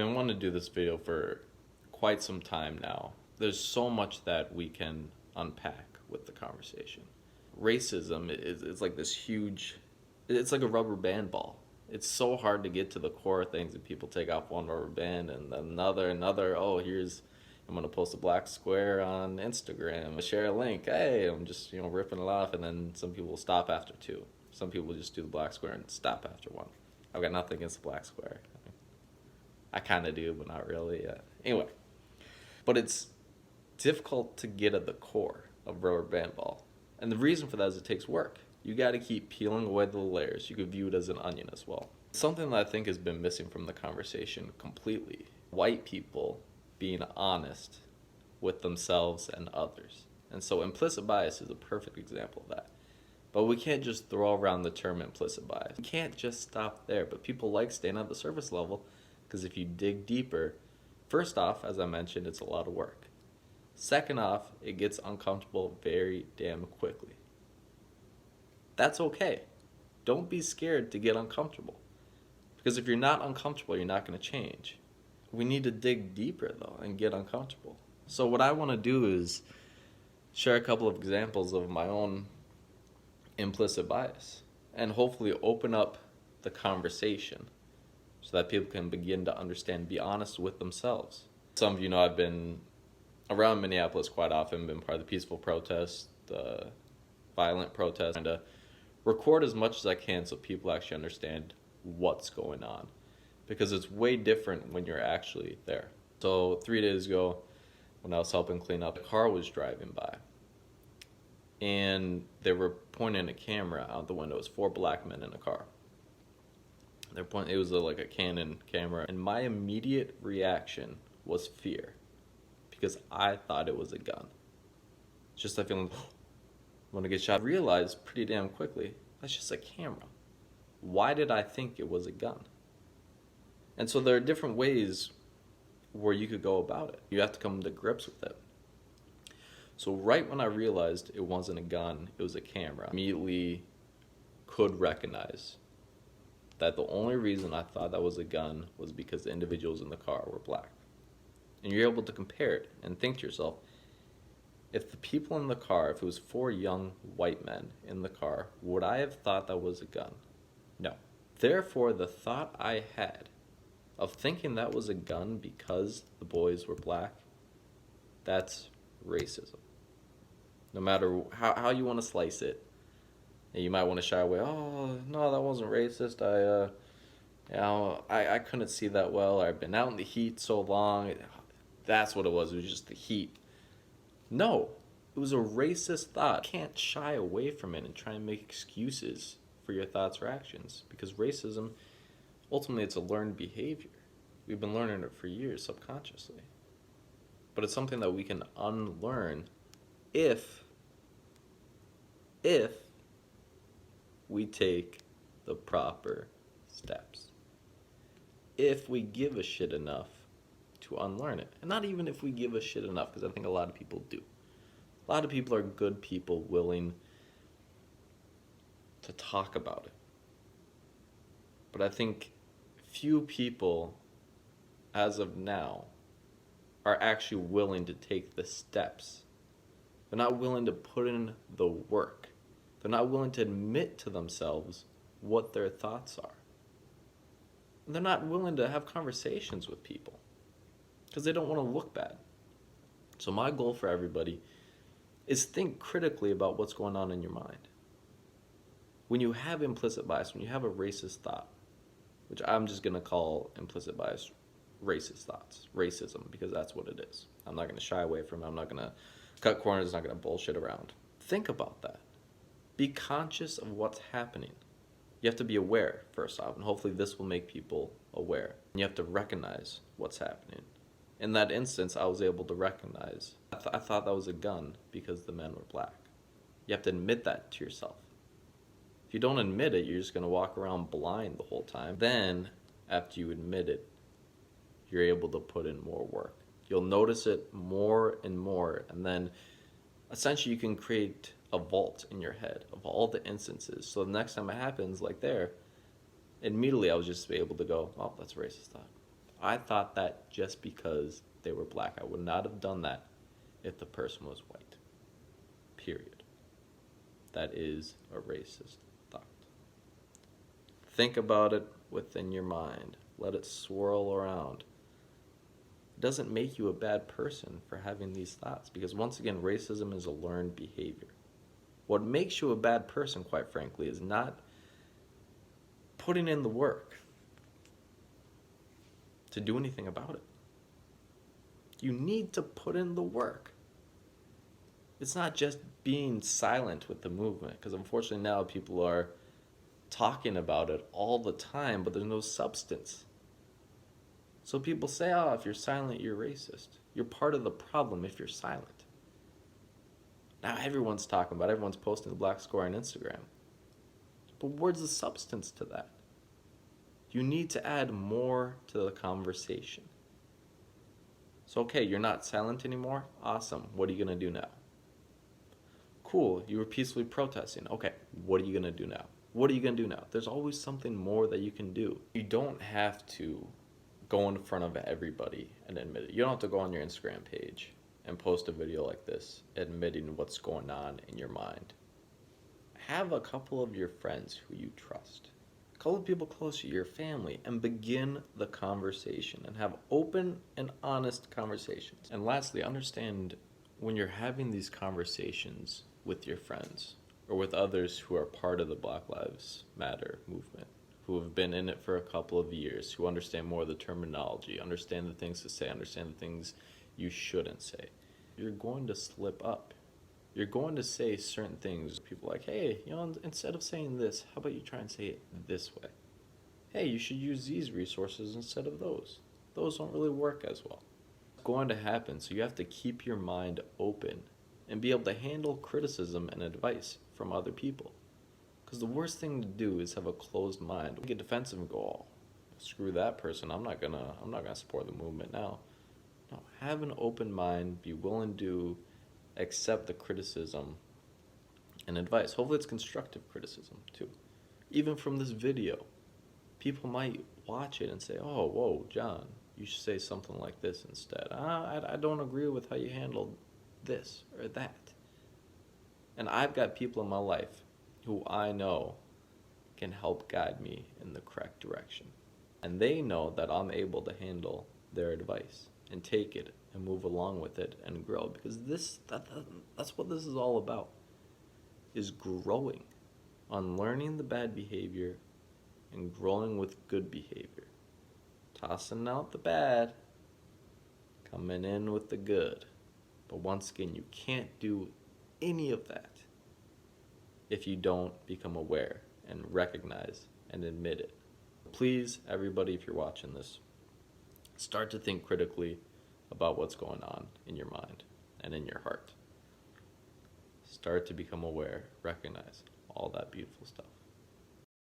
I want to do this video for quite some time now. There's so much that we can unpack with the conversation. Racism is like this huge, it's like a rubber band ball. It's so hard to get to the core things that people take off one rubber band and then another. Oh, I'm going to post a black square on Instagram, share a link. Hey, I'm just, ripping it off. And then some people will stop after two. Some people just do the black square and stop after one. I've got nothing against the black square. I kind of do, but not really. Anyway, but it's difficult to get at the core of rubber band ball. And the reason for that is it takes work. You got to keep peeling away the layers. You could view it as an onion as well. Something that I think has been missing from the conversation completely. White people being honest with themselves and others. And so implicit bias is a perfect example of that. But we can't just throw around the term implicit bias. We can't just stop there. But people like staying at the surface level because if you dig deeper, first off, as I mentioned, it's a lot of work. Second off, it gets uncomfortable very damn quickly. That's okay. Don't be scared to get uncomfortable. Because if you're not uncomfortable, you're not going to change. We need to dig deeper, though, and get uncomfortable. So what I want to do is share a couple of examples of my own implicit bias and hopefully open up the conversation so that people can begin to understand, be honest with themselves. Some of you know I've been around Minneapolis quite often, been part of the peaceful protests, the violent protests, and to record as much as I can so people actually understand what's going on. Because it's way different when you're actually there. So 3 days ago, when I was helping clean up, a car was driving by. And they were pointing a camera out the window. It was 4 black men in a car. It was like a Canon camera. And my immediate reaction was fear. Because I thought it was a gun. It's just that feeling, I'm going to get shot. I realized pretty damn quickly, that's just a camera. Why did I think it was a gun? And so there are different ways where you could go about it. You have to come to grips with it. So right when I realized it wasn't a gun, it was a camera, I immediately could recognize that the only reason I thought that was a gun was because the individuals in the car were black. And you're able to compare it and think to yourself, if the people in the car, if it was 4 young white men in the car, would I have thought that was a gun? No. Therefore, the thought I had of thinking that was a gun because the boys were black, that's racism. No matter how you want to slice it, and you might want to shy away. Oh no, that wasn't racist. I couldn't see that well. I've been out in the heat so long. That's what it was. It was just the heat. No, it was a racist thought. You can't shy away from it and try and make excuses for your thoughts or actions because racism, ultimately, it's a learned behavior. We've been learning it for years subconsciously. But it's something that we can unlearn if we take the proper steps. If we give a shit enough to unlearn it. And not even if we give a shit enough, because I think a lot of people do. A lot of people are good people willing to talk about it. But I think few people, as of now, are actually willing to take the steps. They're not willing to put in the work. They're not willing to admit to themselves what their thoughts are. And they're not willing to have conversations with people because they don't want to look bad. So my goal for everybody is think critically about what's going on in your mind. When you have implicit bias, when you have a racist thought, which I'm just going to call implicit bias racist thoughts, racism, because that's what it is. I'm not going to shy away from it. I'm not going to cut corners. I'm not going to bullshit around. Think about that. Be conscious of what's happening. You have to be aware, first off, and hopefully this will make people aware. You have to recognize what's happening. In that instance, I was able to recognize. I thought that was a gun because the men were black. You have to admit that to yourself. If you don't admit it, you're just going to walk around blind the whole time. Then, after you admit it, you're able to put in more work. You'll notice it more and more, and then essentially you can create a vault in your head of all the instances. So the next time it happens, like there, immediately I was just able to go, oh, that's a racist thought. I thought that just because they were black. I would not have done that if the person was white. Period. That is a racist thought. Think about it within your mind. Let it swirl around. It doesn't make you a bad person for having these thoughts, because once again, racism is a learned behavior. What makes you a bad person, quite frankly, is not putting in the work to do anything about it. You need to put in the work. It's not just being silent with the movement, because unfortunately now people are talking about it all the time, but there's no substance. So people say, oh, if you're silent, you're racist. You're part of the problem if you're silent. Now everyone's talking about it. Everyone's posting the black square on Instagram. But where's the substance to that? You need to add more to the conversation. So, okay, you're not silent anymore? Awesome. What are you going to do now? Cool, you were peacefully protesting. Okay, what are you going to do now? What are you going to do now? There's always something more that you can do. You don't have to go in front of everybody and admit it. You don't have to go on your Instagram page and post a video like this admitting what's going on in your mind. Have a couple of your friends who you trust, a couple of people close to your family, and begin the conversation and have open and honest conversations. And lastly, understand when you're having these conversations with your friends or with others who are part of the Black Lives Matter movement, who have been in it for a couple of years, who understand more of the terminology, understand the things to say, understand the things you shouldn't say, you're going to slip up. You're going to say certain things. People are like, hey, instead of saying this, how about you try and say it this way? Hey, you should use these resources instead of those. Those don't really work as well. It's going to happen, so you have to keep your mind open and be able to handle criticism and advice from other people. Because the worst thing to do is have a closed mind. Get defensive and go, oh, screw that person. I'm not gonna support the movement now. No, have an open mind. Be willing to accept the criticism and advice. Hopefully it's constructive criticism too. Even from this video, people might watch it and say, oh, whoa, John, you should say something like this instead. I don't agree with how you handled this or that. And I've got people in my life who I know can help guide me in the correct direction. And they know that I'm able to handle their advice and take it and move along with it and grow, because that's what this is all about, is growing, unlearning the bad behavior and growing with good behavior, tossing out the bad, coming in with the good. But once again, you can't do any of that if you don't become aware and recognize and admit it. Please, everybody, if you're watching this, start to think critically about what's going on in your mind and in your heart. Start to become aware, recognize all that beautiful stuff.